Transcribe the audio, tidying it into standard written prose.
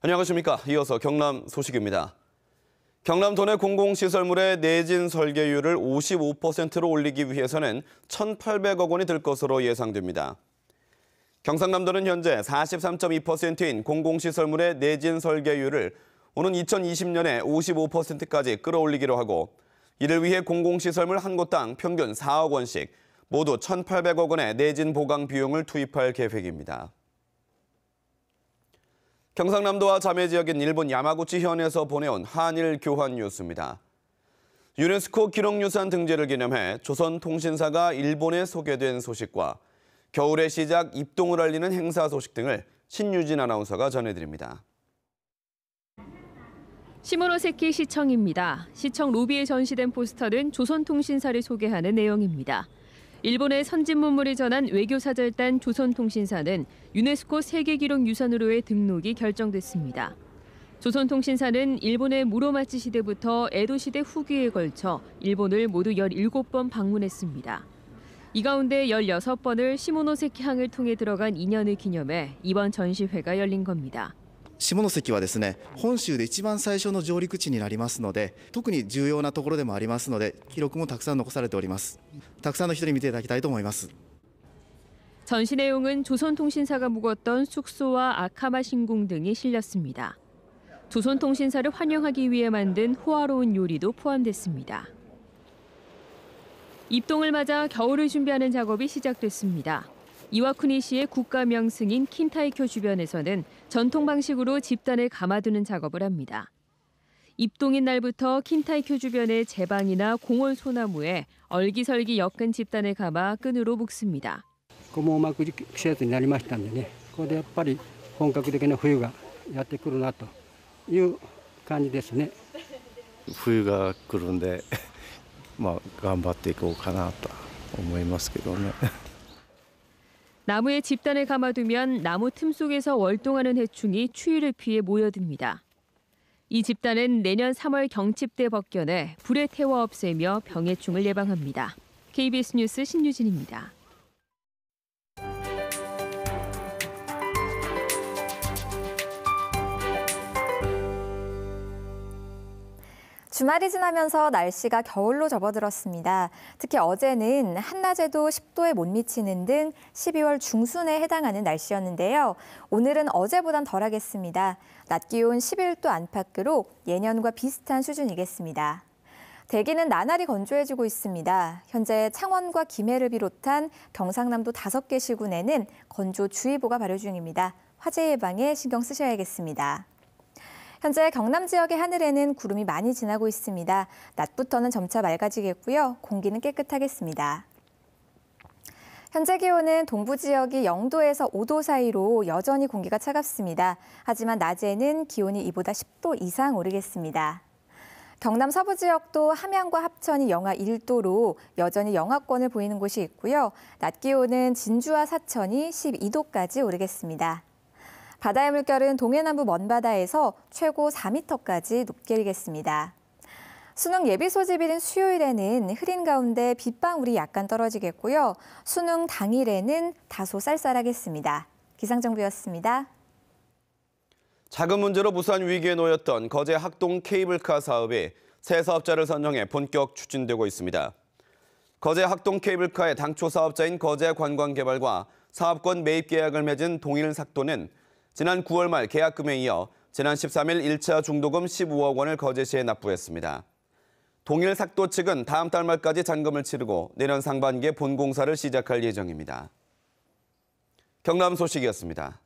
안녕하십니까. 이어서 경남 소식입니다. 경남 도내 공공시설물의 내진 설계율을 55%로 올리기 위해서는 1,800억 원이 들 것으로 예상됩니다. 경상남도는 현재 43.2%인 공공시설물의 내진 설계율을 오는 2020년에 55%까지 끌어올리기로 하고, 이를 위해 공공시설물 한 곳당 평균 4억 원씩 모두 1,800억 원의 내진 보강 비용을 투입할 계획입니다. 경상남도와 자매 지역인 일본 야마구치 현에서 보내온 한일 교환 뉴스입니다. 유네스코 기록유산 등재를 기념해 조선통신사가 일본에 소개된 소식과 겨울의 시작 입동을 알리는 행사 소식 등을 신유진 아나운서가 전해드립니다. 시모노세키 시청입니다. 시청 로비에 전시된 포스터는 조선통신사를 소개하는 내용입니다. 일본의 선진문물이 전한 외교사절단 조선통신사는 유네스코 세계기록유산으로의 등록이 결정됐습니다. 조선통신사는 일본의 무로마치 시대부터 에도 시대 후기에 걸쳐 일본을 모두 17번 방문했습니다. 이 가운데 16번을 시모노세키 항을 통해 들어간 인연을 기념해 이번 전시회가 열린 겁니다. 下関はですね、本州で一番最初の上陸地になりますので、特に重要なところでもありますので、記録もたくさん残されております。たくさんの人に見ていただきたいと思います。 전시 내용은 조선통신사가 묵었던 숙소와 아카마 신궁 등이 실렸습니다. 조선통신사를 환영하기 위해 만든 호화로운 요리도 포함됐습니다. 입동을 맞아 겨울을 준비하는 작업이 시작됐습니다. 이와쿠니시의 국가 명승인 킨타이쿄 주변에서는 전통 방식으로 집단을 감아두는 작업을 합니다. 입동인 날부터 킨타이쿄 주변의 제방이나 공원 소나무에 얼기설기 엮은 집단을 감아 끈으로 묶습니다. もううまく季節になりましたんでね、これでやっぱり本格的な冬がやってくるなという感じですね。冬が来るんで、頑張っていこうかなと思いますけどね。 나무에 집단을 감아두면 나무 틈 속에서 월동하는 해충이 추위를 피해 모여듭니다. 이 집단은 내년 3월 경칩 때 벗겨내 불에 태워 없애며 병해충을 예방합니다. KBS 뉴스 신유진입니다. 주말이 지나면서 날씨가 겨울로 접어들었습니다. 특히 어제는 한낮에도 10도에 못 미치는 등 12월 중순에 해당하는 날씨였는데요. 오늘은 어제보단 덜하겠습니다. 낮 기온 11도 안팎으로 예년과 비슷한 수준이겠습니다. 대기는 나날이 건조해지고 있습니다. 현재 창원과 김해를 비롯한 경상남도 5개 시군에는 건조주의보가 발효 중입니다. 화재 예방에 신경 쓰셔야겠습니다. 현재 경남 지역의 하늘에는 구름이 많이 지나고 있습니다. 낮부터는 점차 맑아지겠고요. 공기는 깨끗하겠습니다. 현재 기온은 동부 지역이 0도에서 5도 사이로 여전히 공기가 차갑습니다. 하지만 낮에는 기온이 이보다 10도 이상 오르겠습니다. 경남 서부 지역도 함양과 합천이 영하 1도로 여전히 영하권을 보이는 곳이 있고요. 낮 기온은 진주와 사천이 12도까지 오르겠습니다. 바다의 물결은 동해남부 먼바다에서 최고 4m까지 높게 일겠습니다. 수능 예비 소집일인 수요일에는 흐린 가운데 빗방울이 약간 떨어지겠고요. 수능 당일에는 다소 쌀쌀하겠습니다. 기상정보였습니다. 자금 문제로 무산 위기에 놓였던 거제 학동 케이블카 사업이 새 사업자를 선정해 본격 추진되고 있습니다. 거제 학동 케이블카의 당초 사업자인 거제관광개발과 사업권 매입 계약을 맺은 동일삭도는 지난 9월 말 계약금에 이어 지난 13일 1차 중도금 15억 원을 거제시에 납부했습니다. 동일삭도 측은 다음 달 말까지 잔금을 치르고 내년 상반기에 본공사를 시작할 예정입니다. 경남 소식이었습니다.